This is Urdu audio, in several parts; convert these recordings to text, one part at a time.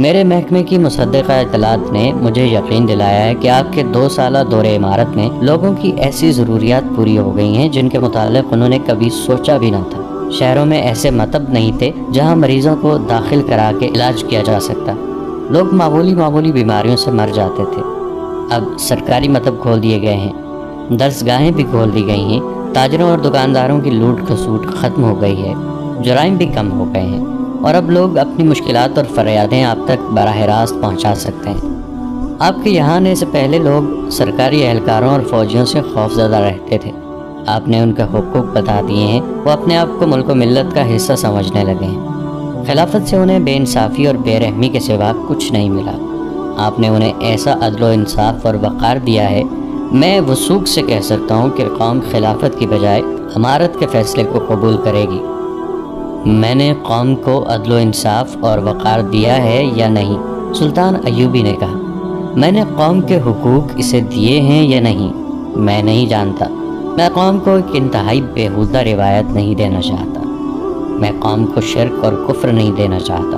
میرے محکمے کی مصدقہ اطلاعات نے مجھے یقین دلایا ہے کہ آپ کے 2 سالہ دور عمارت میں لوگوں کی ایسی ضروریات پوری ہو گئی ہیں جن کے متعلق انہوں نے کبھی سوچا بھی نہ تھا۔ شہروں میں ایسے مطب نہیں تھے جہاں مریضوں کو داخل کرا کے علاج کیا جا سکتا۔ لوگ معمولی بیماریوں سے مر جاتے تھے۔ اب سرکاری مطب کھول دیے گئے ہیں، درسگاہیں بھی کھول دی گئی ہیں، تاجروں اور دکانداروں کی لوٹ کھسوٹ ختم ہو گئی ہے، جرائم بھی کم ہو گئے ہیں، اور اب لوگ اپنی مشکلات اور فریادیں آپ تک براہ راست پہنچا سکتے ہیں۔ آپ کے یہاں آنے سے پہلے لوگ سرکاری اہلکاروں اور فوجیوں سے خوفزدہ رہتے تھے۔ آپ نے ان کے حقوق بتا دیے ہیں، وہ اپنے آپ کو ملک و ملت کا حصہ سمجھنے لگے ہیں۔ خلافت سے انہیں بے انصافی اور بے رحمی کے سوا کچھ نہیں ملا۔ آپ نے انہیں ایسا عدل و انصاف اور وقار دیا ہے، میں وثوق سے کہہ سکتا ہوں کہ قوم خلافت کی بجائے امارت کے فیصلے کو قبول کرے گی۔ میں نے قوم کو عدل و انصاف اور وقار دیا ہے یا نہیں؟ سلطان ایوبی نے کہا۔ میں نے قوم کے حقوق اسے دیے ہیں یا نہیں؟ میں نہیں جانتا۔ میں قوم کو ایک انتہائی بیہودہ روایت نہیں دینا چاہتا۔ میں قوم کو شرک اور کفر نہیں دینا چاہتا۔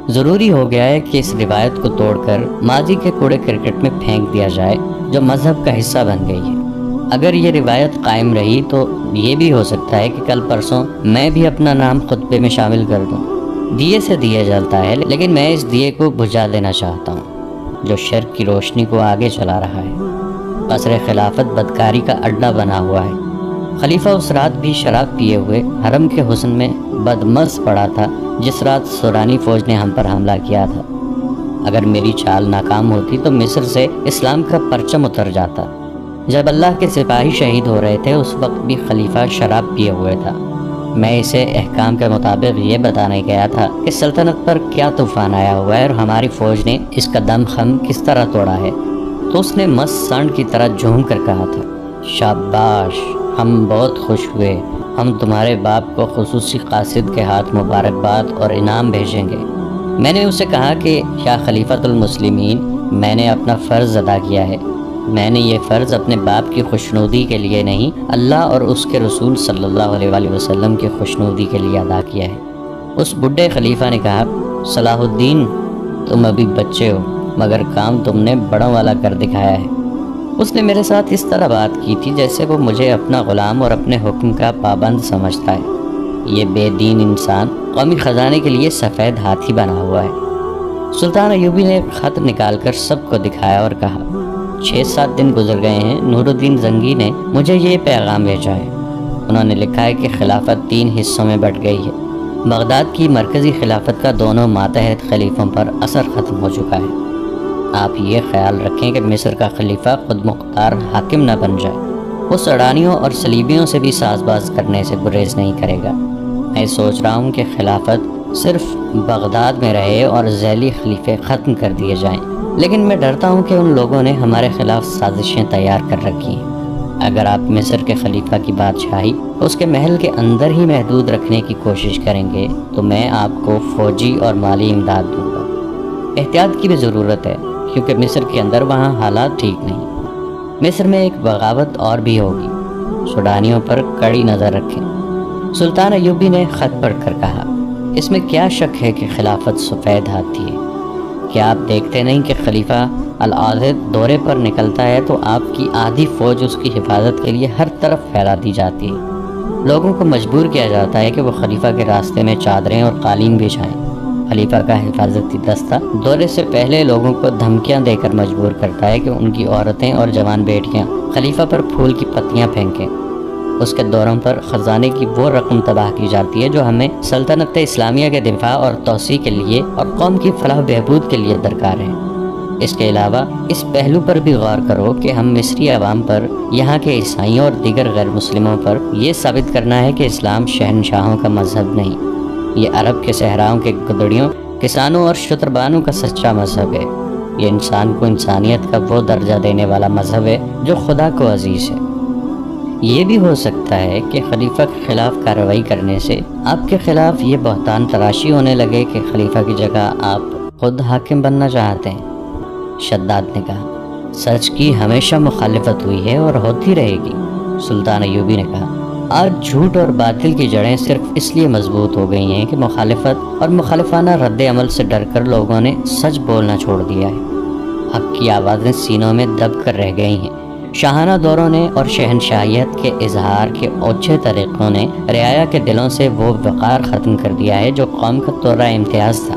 ضروری ہو گیا ہے کہ اس روایت کو توڑ کر ماضی کے کوڑے کرکٹ میں پھینک دیا جائے جو مذہب کا حصہ بن گئی ہے۔ اگر یہ روایت قائم رہی تو یہ بھی ہو سکتا ہے کہ کل پرسوں میں بھی اپنا نام خطبے میں شامل کر دوں۔ دیے سے دیے جلتا ہے، لیکن میں اس دیے کو بجھا دینا چاہتا ہوں جو شرک کی روشنی کو آگے چلا رہا ہے۔ قصر خلافت بدکاری کا اڈا بنا ہوا ہے۔ خلیفہ اس رات بھی شراب پیے ہوئے حرم کے حسن میں بدمست پڑا تھا جس رات سورانی فوج نے ہم پر حملہ کیا تھا۔ اگر میری چال ناکام ہوتی تو مصر سے اسلام کا پرچم اتر جاتا۔ جب اللہ کے سپاہی شہید ہو رہے تھے اس وقت بھی خلیفہ شراب پیے ہوئے تھا۔ میں اسے احکام کے مطابق یہ بتانے گیا تھا کہ سلطنت پر کیا طوفان آیا ہوا ہے اور ہماری فوج نے اس کا دم خم کس طرح توڑا ہے، تو اس نے مست سانڈ کی طرح جھوم کر کہا تھا، شاباش، ہم بہت خوش ہوئے، ہم تمہارے باپ کو خصوصی قاصد کے ہاتھ مبارکباد اور انعام بھیجیں گے۔ میں نے اسے کہا کہ یا خلیفۃ المسلمین، میں نے اپنا فرض ادا کیا ہے۔ میں نے یہ فرض اپنے باپ کی خوشنودی کے لیے نہیں، اللہ اور اس کے رسول صلی اللہ علیہ وآلہ وسلم کی خوشنودی کے لیے ادا کیا ہے۔ اس بڈھے خلیفہ نے کہا، صلاح الدین، تم ابھی بچے ہو مگر کام تم نے بڑوں والا کر دکھایا ہے۔ اس نے میرے ساتھ اس طرح بات کی تھی جیسے وہ مجھے اپنا غلام اور اپنے حکم کا پابند سمجھتا ہے۔ یہ بے دین انسان قومی خزانے کے لیے سفید ہاتھی بنا ہوا ہے۔ سلطان ایوبی نے ایک خط نکال کر سب کو دکھایا اور کہا، 6-7 دن گزر گئے ہیں، نور الدین زنگی نے مجھے یہ پیغام بھیجا ہے۔ انہوں نے لکھا ہے کہ خلافت 3 حصوں میں بٹ گئی ہے۔ بغداد کی مرکزی خلافت کا دونوں ماتحت خلیفوں پر اثر ختم ہو چکا ہے۔ آپ یہ خیال رکھیں کہ مصر کا خلیفہ خود مختار حاکم نہ بن جائے۔ وہ سڑانیوں اور صلیبیوں سے بھی ساز باز کرنے سے گریز نہیں کرے گا۔ میں سوچ رہا ہوں کہ خلافت صرف بغداد میں رہے اور ذیلی خلیفے ختم کر دیے جائیں، لیکن میں ڈرتا ہوں کہ ان لوگوں نے ہمارے خلاف سازشیں تیار کر رکھی ہیں۔ اگر آپ مصر کے خلیفہ کی بادشاہی اس کے محل کے اندر ہی محدود رکھنے کی کوشش کریں گے تو میں آپ کو فوجی اور مالی امداد دوں گا۔ احتیاط کی بھی ضرورت ہے کیونکہ مصر کے اندر وہاں حالات ٹھیک نہیں۔ مصر میں ایک بغاوت اور بھی ہوگی، سوڈانیوں پر کڑی نظر رکھیں۔ سلطان ایوبی نے خط پڑھ کر کہا، اس میں کیا شک ہے کہ خلافت سفید ہاتھی ہے؟ کیا آپ دیکھتے نہیں کہ خلیفہ العاضد دورے پر نکلتا ہے تو آپ کی آدھی فوج اس کی حفاظت کے لیے ہر طرف پھیلا دی جاتی ہے۔ لوگوں کو مجبور کیا جاتا ہے کہ وہ خلیفہ کے راستے میں چادریں اور قالین بچھائیں۔ خلیفہ کا حفاظتی دستہ دورے سے پہلے لوگوں کو دھمکیاں دے کر مجبور کرتا ہے کہ ان کی عورتیں اور جوان بیٹیاں خلیفہ پر پھول کی پتیاں پھینکیں۔ اس کے دوروں پر خزانے کی وہ رقم تباہ کی جاتی ہے جو ہمیں سلطنت اسلامیہ کے دفاع اور توسیع کے لیے اور قوم کی فلاح و بہبود کے لیے درکار ہے۔ اس کے علاوہ اس پہلو پر بھی غور کرو کہ ہم مصری عوام پر، یہاں کے عیسائیوں اور دیگر غیر مسلموں پر یہ ثابت کرنا ہے کہ اسلام شہنشاہوں کا مذہب نہیں، یہ عرب کے صحراؤں کے گدڑیوں، کسانوں اور شتربانوں کا سچا مذہب ہے۔ یہ انسان کو انسانیت کا وہ درجہ دینے والا مذہب ہے جو خدا کو عزیز ہے۔ یہ بھی ہو سکتا ہے کہ خلیفہ کے خلاف کارروائی کرنے سے آپ کے خلاف یہ بہتان تراشی ہونے لگے کہ خلیفہ کی جگہ آپ خود حاکم بننا چاہتے ہیں۔ شداد نے کہا، سچ کی ہمیشہ مخالفت ہوئی ہے اور ہوتی رہے گی۔ سلطان ایوبی نے کہا، آج جھوٹ اور باطل کی جڑیں صرف اس لیے مضبوط ہو گئی ہیں کہ مخالفت اور مخالفانہ رد عمل سے ڈر کر لوگوں نے سچ بولنا چھوڑ دیا ہے۔ حق کی آوازیں سینوں میں دب کر رہ گئی ہیں۔ شاہانہ دوروں نے اور شہنشاہیت کے اظہار کے اوچھے طریقوں نے رعایا کے دلوں سے وہ وقار ختم کر دیا ہے جو قوم کا تورہ امتیاز تھا۔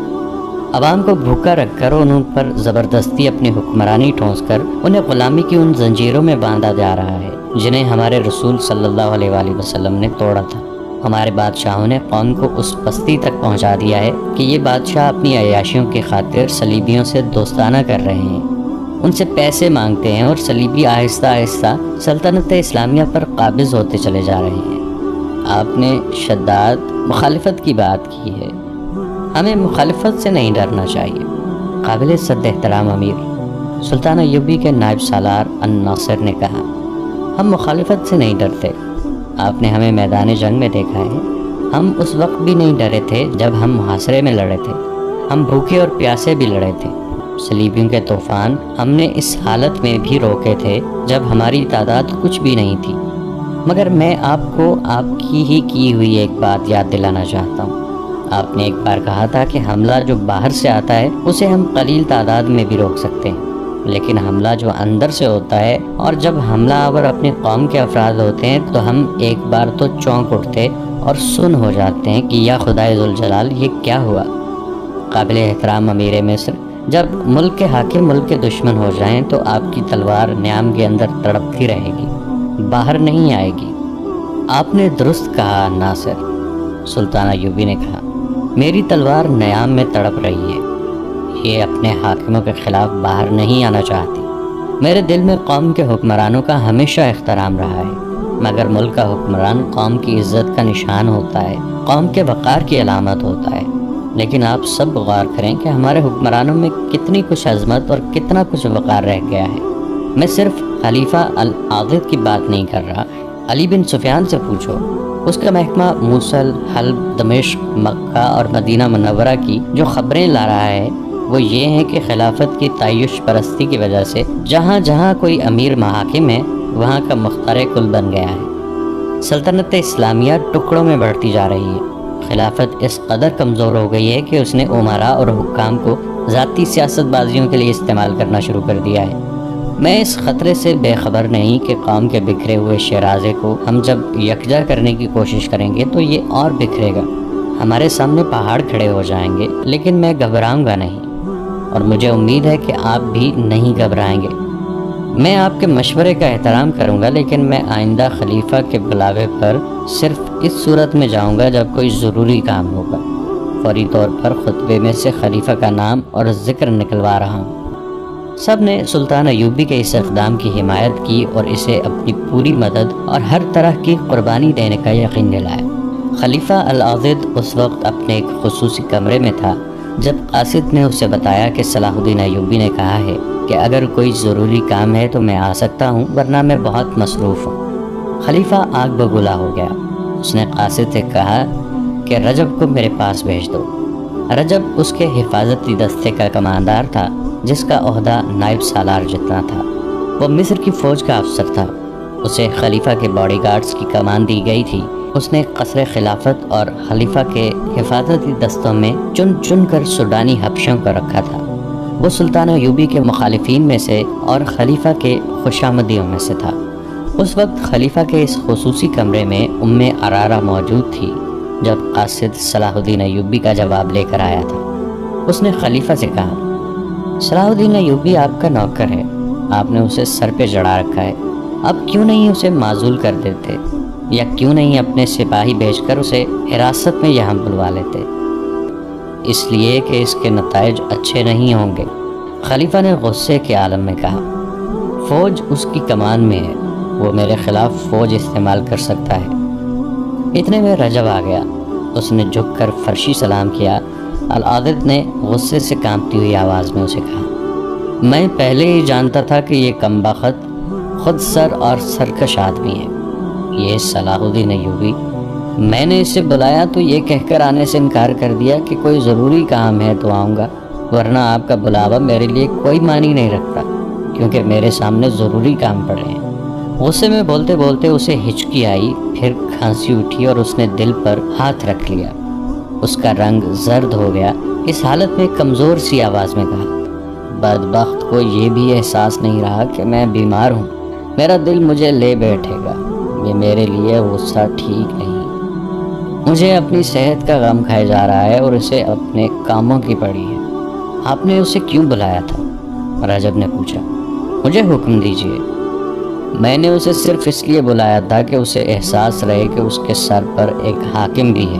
عوام کو بھوکا رکھ کر ان پر زبردستی اپنی حکمرانی ٹھونس کر انہیں غلامی کی ان زنجیروں میں باندھا جا رہا ہے جنہیں ہمارے رسول صلی اللہ علیہ وآلہ وسلم نے توڑا تھا۔ ہمارے بادشاہوں نے قوم کو اس پستی تک پہنچا دیا ہے کہ یہ بادشاہ اپنی عیاشیوں کی خاطر صلیبیوں سے دوستانہ کر رہے ہیں، ان سے پیسے مانگتے ہیں اور صلیبی آہستہ آہستہ سلطنت اسلامیہ پر قابض ہوتے چلے جا رہے ہیں۔ آپ نے شداد مخالفت کی بات کی ہے، ہمیں مخالفت سے نہیں ڈرنا چاہیے۔ قابل صد احترام امیر سلطان ایوبی کے نائب سالار الناصر نے کہا، ہم مخالفت سے نہیں ڈرتے، آپ نے ہمیں میدان جنگ میں دیکھا ہے، ہم اس وقت بھی نہیں ڈرے تھے جب ہم محاصرے میں لڑے تھے، ہم بھوکے اور پیاسے بھی لڑے تھے، صلیبیوں کے طوفان ہم نے اس حالت میں بھی روکے تھے جب ہماری تعداد کچھ بھی نہیں تھی۔ مگر میں آپ کو آپ کی ہوئی ایک بات یاد دلانا چاہتا ہوں۔ آپ نے ایک بار کہا تھا کہ حملہ جو باہر سے آتا ہے اسے ہم قلیل تعداد میں بھی روک سکتے ہیں، لیکن حملہ جو اندر سے ہوتا ہے اور جب حملہ آور اپنی قوم کے افراد ہوتے ہیں تو ہم ایک بار تو چونک اٹھتے اور سن ہو جاتے ہیں کہ یا خدائے ذوالجلال یہ کیا ہوا۔ قابل احترام امیر مصر، جب ملک کے حاکم ملک کے دشمن ہو جائیں تو آپ کی تلوار نیام کے اندر تڑپتی رہے گی، باہر نہیں آئے گی۔ آپ نے درست کہا ناصر، سلطان ایوبی نے کہا، میری تلوار نیام میں تڑپ رہی ہے، یہ اپنے حاکموں کے خلاف باہر نہیں آنا چاہتی۔ میرے دل میں قوم کے حکمرانوں کا ہمیشہ احترام رہا ہے، مگر ملک کا حکمران قوم کی عزت کا نشان ہوتا ہے، قوم کے وقار کی علامت ہوتا ہے۔ لیکن آپ سب غور کریں کہ ہمارے حکمرانوں میں کتنی کچھ عظمت اور کتنا کچھ وقار رہ گیا ہے۔ میں صرف خلیفہ العاضد کی بات نہیں کر رہا، علی بن سفیان سے پوچھو، اس کا محکمہ موصل، حلب، دمشق، مکہ اور مدینہ منورہ کی جو خبریں لا رہا ہے وہ یہ ہیں کہ خلافت کی تعیش پرستی کی وجہ سے جہاں جہاں کوئی امیر محاکم ہے وہاں کا مختار کل بن گیا ہے۔ سلطنت اسلامیہ ٹکڑوں میں بڑھتی جا رہی ہے۔ خلافت اس قدر کمزور ہو گئی ہے کہ اس نے امراء اور حکام کو ذاتی سیاست بازیوں کے لیے استعمال کرنا شروع کر دیا ہے۔ میں اس خطرے سے بے خبر نہیں کہ قوم کے بکھرے ہوئے شیرازے کو ہم جب یکجا کرنے کی کوشش کریں گے تو یہ اور بکھرے گا، ہمارے سامنے پہاڑ کھڑے ہو جائیں گے، لیکن میں گھبراؤں گا نہیں، اور مجھے امید ہے کہ آپ بھی نہیں گھبرائیں گے۔ میں آپ کے مشورے کا احترام کروں گا، لیکن میں آئندہ خلیفہ کے بلاوے پر صرف اس صورت میں جاؤں گا جب کوئی ضروری کام ہوگا۔ فوری طور پر خطبے میں سے خلیفہ کا نام اور ذکر نکلوا رہا ہوں۔ سب نے سلطان ایوبی کے اس اقدام کی حمایت کی اور اسے اپنی پوری مدد اور ہر طرح کی قربانی دینے کا یقین دلایا۔ خلیفہ العاضد اس وقت اپنے ایک خصوصی کمرے میں تھا جب قاصد نے اسے بتایا کہ صلاح الدین ایوبی نے کہا ہے کہ اگر کوئی ضروری کام ہے تو میں آ سکتا ہوں، ورنہ میں بہت مصروف ہوں۔ خلیفہ آگ بگولا ہو گیا۔ اس نے قاصد سے کہا کہ رجب کو میرے پاس بھیج دو۔ رجب اس کے حفاظتی دستے کا کماندار تھا جس کا عہدہ نائب سالار جتنا تھا۔ وہ مصر کی فوج کا افسر تھا، اسے خلیفہ کے باڈی گارڈز کی کمان دی گئی تھی۔ اس نے قصر خلافت اور خلیفہ کے حفاظتی دستوں میں چن چن کر سوڈانی حبشوں کو رکھا تھا۔ وہ سلطان ایوبی کے مخالفین میں سے اور خلیفہ کے خوشامدیوں میں سے تھا۔ اس وقت خلیفہ کے اس خصوصی کمرے میں عرارہ موجود تھی جب قاصد صلاح الدین ایوبی کا جواب لے کر آیا تھا۔ اس نے خلیفہ سے کہا، صلاح الدین ایوبی آپ کا نوکر ہے، آپ نے اسے سر پہ چڑھا رکھا ہے، اب کیوں نہیں اسے معزول کر دیتے، یا کیوں نہیں اپنے سپاہی بھیج کر اسے حراست میں یہاں بلوا لیتے؟ اس لیے کہ اس کے نتائج اچھے نہیں ہوں گے، خلیفہ نے غصے کے عالم میں کہا۔ فوج اس کی کمان میں ہے، وہ میرے خلاف فوج استعمال کر سکتا ہے۔ اتنے میں رجب آ گیا، اس نے جھک کر فرشی سلام کیا۔ العاضد نے غصے سے کانپتی ہوئی آواز میں اسے کہا، میں پہلے ہی جانتا تھا کہ یہ کمبخت خود سر اور سرکش آدمی ہے، یہ صلاح الدین ایوبی۔ میں نے اسے بلایا تو یہ کہہ کر آنے سے انکار کر دیا کہ کوئی ضروری کام ہے تو آؤں گا، ورنہ آپ کا بلاوا میرے لیے کوئی معنی نہیں رکھتا، کیونکہ میرے سامنے ضروری کام پڑے ہیں۔ غصے میں بولتے بولتے اسے ہچکی آئی، پھر کھانسی اٹھی اور اس نے دل پر ہاتھ رکھ لیا۔ اس کا رنگ زرد ہو گیا۔ اس حالت میں کمزور سی آواز میں کہا، بدبخت کو یہ بھی احساس نہیں رہا کہ میں بیمار ہوں۔ میرا دل مجھے لے بیٹھے گا۔ یہ میرے لیے غصہ ٹھیک نہیں۔ مجھے اپنی صحت کا غم کھائے جا رہا ہے اور اسے اپنے کاموں کی پڑی ہے۔ آپ نے اسے کیوں بلایا تھا؟ رجب نے پوچھا۔ مجھے حکم دیجیے۔ میں نے اسے صرف اس لیے بلایا تھا کہ اسے احساس رہے کہ اس کے سر پر ایک حاکم بھی ہے۔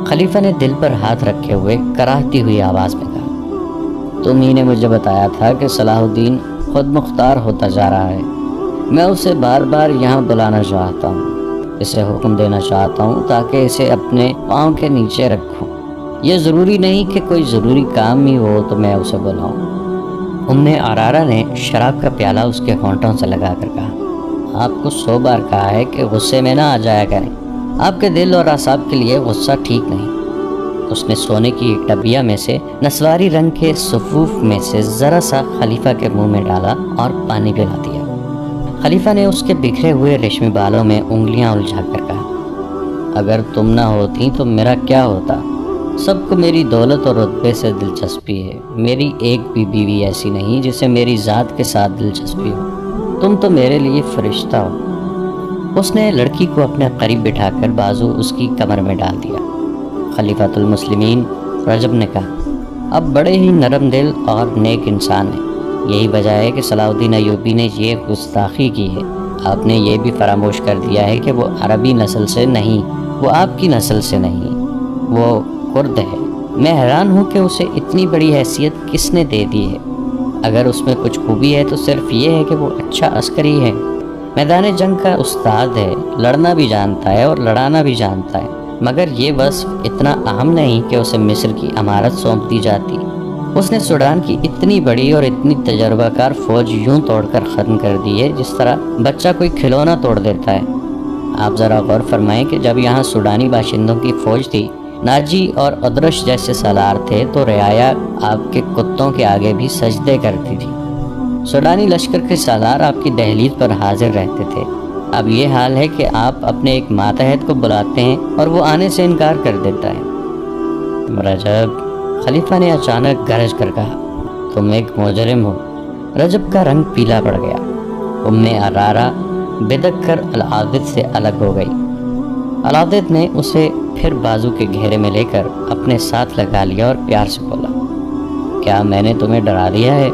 خلیفہ نے دل پر ہاتھ رکھے ہوئے کراہتی ہوئی آواز میں کہا، تم ہی نے مجھے بتایا تھا کہ صلاح الدین خود مختار ہوتا جا رہا ہے۔ میں اسے بار بار یہاں بلانا چاہتا ہوں، اسے حکم دینا چاہتا ہوں تاکہ اسے اپنے پاؤں کے نیچے رکھوں۔ یہ ضروری نہیں کہ کوئی ضروری کام ہی ہو تو میں اسے بلاؤں۔ عرارہ نے شراب کا پیالہ اس کے ہونٹوں سے لگا کر کہا، آپ کو 100 بار کہا ہے کہ غصے میں نہ آ جایا کریں۔ آپ کے دل اور اعصاب کے لیے غصہ ٹھیک نہیں۔ اس نے سونے کی ڈبیا میں سے نسواری رنگ کے صفوف میں سے ذرا سا خلیفہ کے منہ میں ڈالا اور پانی پلا دیا۔ خلیفہ نے اس کے بکھرے ہوئے ریشمی بالوں میں انگلیاں الجھا کر کہا، اگر تم نہ ہوتی تو میرا کیا ہوتا؟ سب کو میری دولت اور رتبے سے دلچسپی ہے۔ میری ایک بھی بیوی ایسی نہیں جسے میری ذات کے ساتھ دلچسپی ہو۔ تم تو میرے لیے فرشتہ ہو۔ اس نے لڑکی کو اپنے قریب بٹھا کر بازو اس کی کمر میں ڈال دیا۔ خلیفۃ المسلمین رجب نے کہا، اب بڑے ہی نرم دل اور نیک انسان ہیں۔ یہی وجہ ہے کہ صلاح الدین ایوبی نے یہ گستاخی کی ہے۔ آپ نے یہ بھی فراموش کر دیا ہے کہ وہ عربی نسل سے نہیں، وہ آپ کی نسل سے نہیں، وہ کرد ہے۔ میں حیران ہوں کہ اسے اتنی بڑی حیثیت کس نے دے دی ہے۔ اگر اس میں کچھ خوبی ہے تو صرف یہ ہے کہ وہ اچھا عسکری ہے، میدان جنگ کا استاد ہے، لڑنا بھی جانتا ہے اور لڑانا بھی جانتا ہے، مگر یہ وصف اتنا اہم نہیں کہ اسے مصر کی امارت سونپ دی جاتی۔ اس نے سوڈان کی اتنی بڑی اور اتنی تجربہ کار فوج یوں توڑ کر ختم کر دی ہے جس طرح بچہ کوئی کھلونا توڑ دیتا ہے۔ آپ ذرا غور فرمائیں کہ جب یہاں سوڈانی باشندوں کی فوج تھی، ناجی اور ادرش جیسے سالار تھے تو رعایا آپ کے کتوں کے آگے بھی سجدے کرتی تھی۔ سوڈانی لشکر کے سالار آپ کی دہلیز پر حاضر رہتے تھے۔ اب یہ حال ہے کہ آپ اپنے ایک ماتحت کو بلاتے ہیں اور وہ آنے سے انکار کر دیتا ہے۔ رجب، خلیفہ نے اچانک گرج کر کہا، تم ایک مجرم ہو۔ رجب کا رنگ پیلا پڑ گیا۔ عرارہ بدک کر العاضد سے الگ ہو گئی۔ العاضد نے اسے پھر بازو کے گھیرے میں لے کر اپنے ساتھ لگا لیا اور پیار سے بولا، کیا میں نے تمہیں ڈرا دیا ہے؟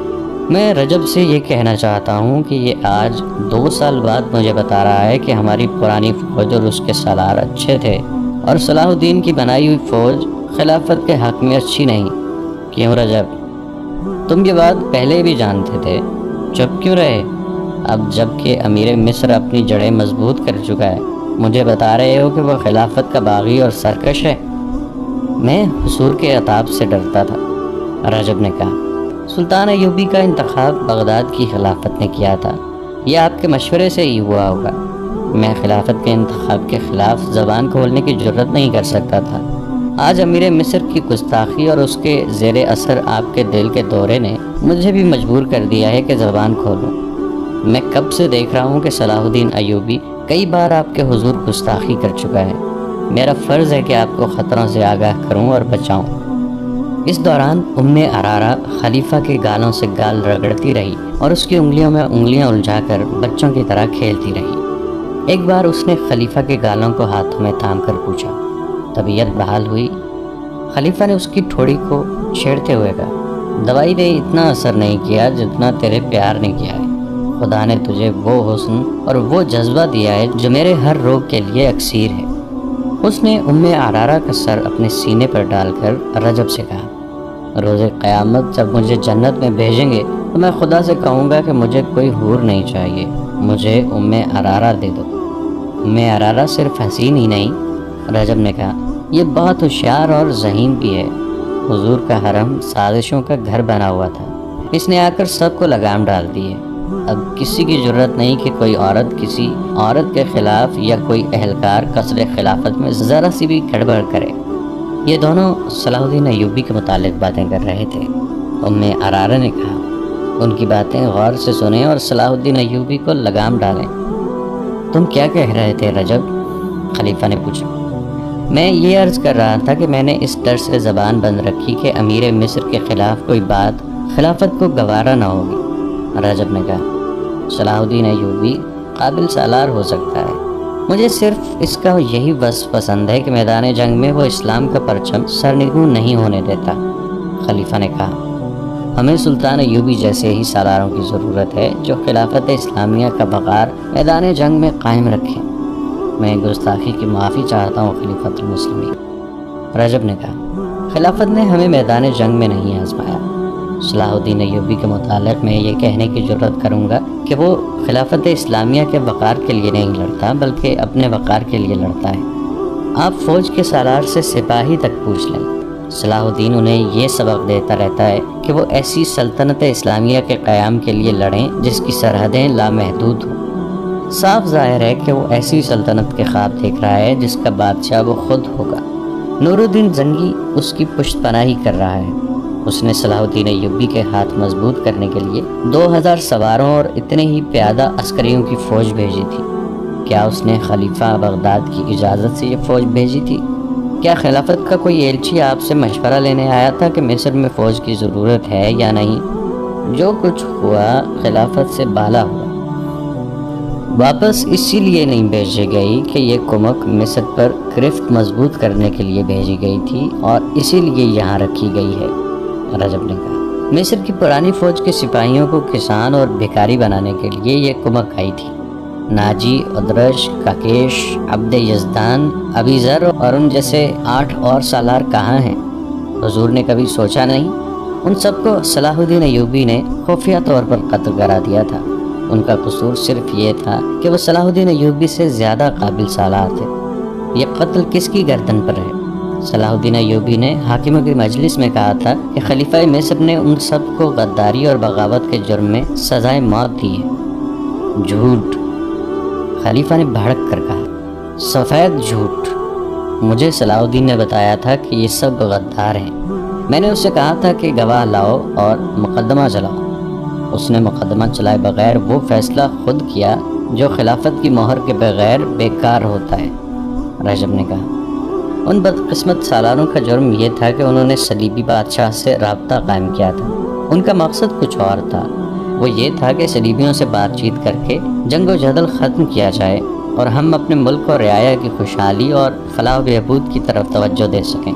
میں رجب سے یہ کہنا چاہتا ہوں کہ یہ آج 2 سال بعد مجھے بتا رہا ہے کہ ہماری پرانی فوج اور اس کے سالار اچھے تھے اور صلاح الدین کی بنائی ہوئی فوج خلافت کے حق میں اچھی نہیں۔ کیوں رجب؟ تم یہ بات پہلے بھی جانتے تھے، چپ کیوں رہے؟ اب جب کہ امیر مصر اپنی جڑیں مضبوط کر چکا ہے، مجھے بتا رہے ہو کہ وہ خلافت کا باغی اور سرکش ہے۔ میں حضور کے عتاب سے ڈرتا تھا، رجب نے کہا۔ سلطان ایوبی کا انتخاب بغداد کی خلافت نے کیا تھا، یہ آپ کے مشورے سے ہی ہوا ہوگا۔ میں خلافت کے انتخاب کے خلاف زبان کھولنے کی جرت نہیں کر سکتا تھا۔ آج امیر مصر کی گستاخی اور اس کے زیر اثر آپ کے دل کے دورے نے مجھے بھی مجبور کر دیا ہے کہ زبان کھولوں۔ میں کب سے دیکھ رہا ہوں کہ صلاح الدین ایوبی کئی بار آپ کے حضور گستاخی کر چکا ہے۔ میرا فرض ہے کہ آپ کو خطروں سے آگاہ کروں اور بچاؤں۔ اس دوران عرارہ خلیفہ کے گالوں سے گال رگڑتی رہی اور اس کی انگلیوں میں انگلیاں الجھا کر بچوں کی طرح کھیلتی رہی۔ ایک بار اس نے خلیفہ کے گالوں کو ہاتھوں میں تھام کر پوچھا، طبیعت بحال ہوئی؟ خلیفہ نے اس کی ٹھوڑی کو چھیڑتے ہوئے کہا، دوائی نے اتنا اثر نہیں کیا جتنا تیرے پیار نے کیا ہے۔ خدا نے تجھے وہ حسن اور وہ جذبہ دیا ہے جو میرے ہر روگ کے لیے اکسیر ہے۔ اس نے عرارہ کا سر اپنے سینے پر ڈال کر رجب سے کہا، روز قیامت جب مجھے جنت میں بھیجیں گے تو میں خدا سے کہوں گا کہ مجھے کوئی حور نہیں چاہیے، مجھے عرارہ دے دو۔ عرارہ صرف حسین ہی نہیں، رجب نے کہا، یہ بہت ہوشیار اور ذہین بھی ہے۔ حضور کا حرم سازشوں کا گھر بنا ہوا تھا، اس نے آ کر سب کو لگام ڈال دی ہے۔ اب کسی کی ضرورت نہیں کہ کوئی عورت کسی عورت کے خلاف یا کوئی اہلکار قصر خلافت میں ذرا سی بھی گڑبڑ کرے۔ یہ دونوں صلاح الدین ایوبی کے متعلق باتیں کر رہے تھے۔ عرارہ نے کہا، ان کی باتیں غور سے سنیں اور صلاح الدین ایوبی کو لگام ڈالیں۔ تم کیا کہہ رہے تھے رجب؟ خلیفہ نے پوچھا۔ میں یہ عرض کر رہا تھا کہ میں نے اس ڈر سے زبان بند رکھی کہ امیر مصر کے خلاف کوئی بات خلافت کو گوارا نہ ہوگی۔ رجب نے کہا، صلاح الدین ایوبی قابل سالار ہو سکتا ہے، مجھے صرف اس کا یہی وصف پسند ہے کہ میدان جنگ میں وہ اسلام کا پرچم سرنگوں نہیں ہونے دیتا۔ خلیفہ نے کہا، ہمیں سلطان ایوبی جیسے ہی سالاروں کی ضرورت ہے جو خلافت اسلامیہ کا وقار میدان جنگ میں قائم رکھیں۔ میں گستاخی کی معافی چاہتا ہوں خلیفۃ المسلمین۔ رجب نے کہا، خلافت نے ہمیں میدان جنگ میں نہیں آزمایا۔ صلاح الدین ایوبی کے متعلق میں یہ کہنے کی جرات کروں گا کہ وہ خلافت اسلامیہ کے وقار کے لیے نہیں لڑتا بلکہ اپنے وقار کے لیے لڑتا ہے۔ آپ فوج کے سالار سے سپاہی تک پوچھ لیں، صلاح الدین انہیں یہ سبق دیتا رہتا ہے کہ وہ ایسی سلطنت اسلامیہ کے قیام کے لیے لڑیں جس کی سرحدیں لامحدود ہوں۔ صاف ظاہر ہے کہ وہ ایسی سلطنت کے خواب دیکھ رہا ہے جس کا بادشاہ وہ خود ہوگا۔ نور الدین زنگی اس کی پشت پناہی کر رہا ہے۔ اس نے صلاح الدین ایوبی کے ہاتھ مضبوط کرنے کے لیے 2000 سواروں اور اتنے ہی پیادہ عسکریوں کی فوج بھیجی تھی۔ کیا اس نے خلیفہ بغداد کی اجازت سے یہ فوج بھیجی تھی؟ کیا خلافت کا کوئی ایلچی آپ سے مشورہ لینے آیا تھا کہ مصر میں فوج کی ضرورت ہے یا نہیں؟ جو کچھ ہوا خلافت سے بالا ہوا۔ واپس اسی لیے نہیں بھیجی گئی کہ یہ کمک مصر پر گرفت مضبوط کرنے کے لیے بھیجی گئی تھی اور اسی لیے یہاں رکھی گئی ہے۔ رجب نے کہا، مصر کی پرانی فوج کے سپاہیوں کو کسان اور بھکاری بنانے کے لیے یہ کمک آئی تھی۔ ناجی، ادرش، کاکیش، عبد یزدان، ابی ذر اور ان جیسے 8 اور سالار کہاں ہیں؟ حضور نے کبھی سوچا نہیں؟ ان سب کو صلاح الدین ایوبی نے خفیہ طور پر قتل کرا دیا تھا۔ ان کا قصور صرف یہ تھا کہ وہ صلاح الدین ایوبی سے زیادہ قابل سالار تھے۔ یہ قتل کس کی گردن پر ہے؟ صلاح الدین ایوبی نے حاکموں کی مجلس میں کہا تھا کہ خلیفہ مصر نے ان سب کو غداری اور بغاوت کے جرم میں سزائے موت دی ہے۔ جھوٹ! خلیفہ نے بھڑک کر کہا، سفید جھوٹ! مجھے صلاح الدین نے بتایا تھا کہ یہ سب غدار ہیں۔ میں نے اس سے کہا تھا کہ گواہ لاؤ اور مقدمہ چلاؤ۔ اس نے مقدمہ چلائے بغیر وہ فیصلہ خود کیا جو خلافت کی مہر کے بغیر بیکار ہوتا ہے۔ رجب نے کہا، ان بدقسمت سالاروں کا جرم یہ تھا کہ انہوں نے صلیبی بادشاہ سے رابطہ قائم کیا تھا۔ ان کا مقصد کچھ اور تھا، وہ یہ تھا کہ صلیبیوں سے بات چیت کر کے جنگ و جدل ختم کیا جائے اور ہم اپنے ملک اور رعایا کی خوشحالی اور فلاح و بہبود کی طرف توجہ دے سکیں۔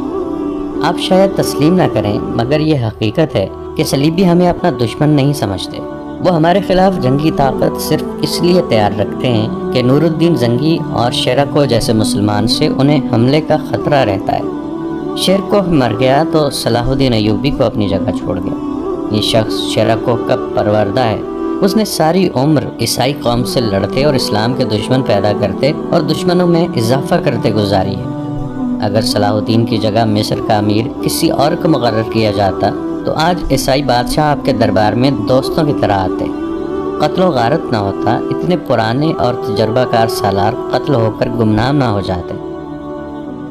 آپ شاید تسلیم نہ کریں مگر یہ حقیقت ہے کہ صلیبی ہمیں اپنا دشمن نہیں سمجھتے۔ وہ ہمارے خلاف جنگی طاقت صرف اس لیے تیار رکھتے ہیں کہ نور الدین زنگی اور شیرکو جیسے مسلمان سے انہیں حملے کا خطرہ رہتا ہے۔ شیرکو مر گیا تو صلاح الدین ایوبی کو اپنی جگہ چھوڑ گیا۔ یہ شخص شیرکو کا پروردہ ہے۔ اس نے ساری عمر عیسائی قوم سے لڑتے اور اسلام کے دشمن پیدا کرتے اور دشمنوں میں اضافہ کرتے گزاری ہے۔ اگر صلاح الدین کی جگہ مصر کا امیر کسی اور کو مقرر کیا جاتا تو آج عیسائی بادشاہ آپ کے دربار میں دوستوں کی طرح آتے، قتل و غارت نہ ہوتا، اتنے پرانے اور تجربہ کار سالار قتل ہو کر گمنام نہ ہو جاتے۔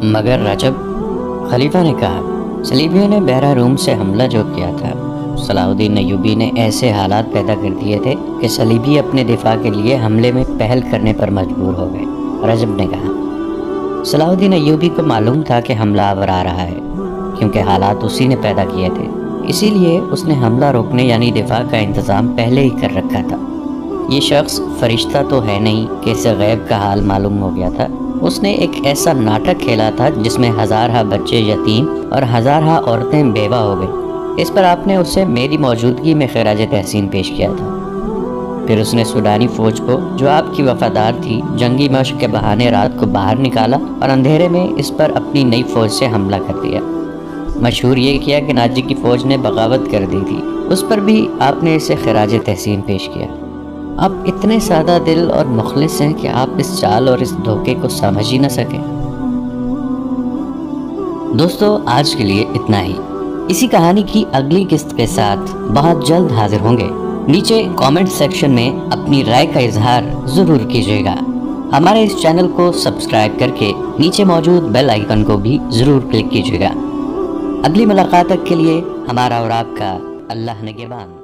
مگر رجب، خلیفہ نے کہا، صلیبیوں نے بحیرہ روم سے حملہ جو کیا تھا، صلاح الدین ایوبی نے ایسے حالات پیدا کر دیے تھے کہ صلیبی اپنے دفاع کے لیے حملے میں پہل کرنے پر مجبور ہو گئے۔ رجب نے کہا، صلاح الدین ایوبی کو معلوم تھا کہ حملہ آور آ رہا ہے کیونکہ حالات اسی نے پیدا کیے تھے، اسی لیے اس نے حملہ روکنے یعنی دفاع کا انتظام پہلے ہی کر رکھا تھا۔ یہ شخص فرشتہ تو ہے نہیں کہ اسے غیب کا حال معلوم ہو گیا تھا۔ اس نے ایک ایسا ناٹک کھیلا تھا جس میں ہزارہ بچے یتیم اور ہزارہ عورتیں بیوہ ہو گئیں۔ اس پر آپ نے اسے میری موجودگی میں خراج تحسین پیش کیا تھا۔ پھر اس نے سوڈانی فوج کو جو آپ کی وفادار تھی جنگی مشق کے بہانے رات کو باہر نکالا اور اندھیرے میں اس پر اپنی نئی فوج سے حملہ کر دیا۔ مشہور یہ کیا کہ ناجی کی فوج نے بغاوت کر دی تھی، اس پر بھی آپ نے اسے خراج تحسین پیش کیا۔ آپ اتنے سادہ دل اور مخلص ہیں کہ آپ اس چال اور اس دھوکے کو سمجھ ہی نہ سکیں۔ دوستو، آج کے لیے اتنا ہی۔ اسی کہانی کی اگلی قسط کے ساتھ بہت جلد حاضر ہوں گے۔ نیچے کامنٹ سیکشن میں اپنی رائے کا اظہار ضرور کیجیے گا۔ ہمارے اس چینل کو سبسکرائب کر کے نیچے موجود بیل آئیکن کو بھی ضرور کلک کیجیے گا۔ اگلی ملاقات تک کے لیے ہمارا اور آپ کا اللہ نگہبان۔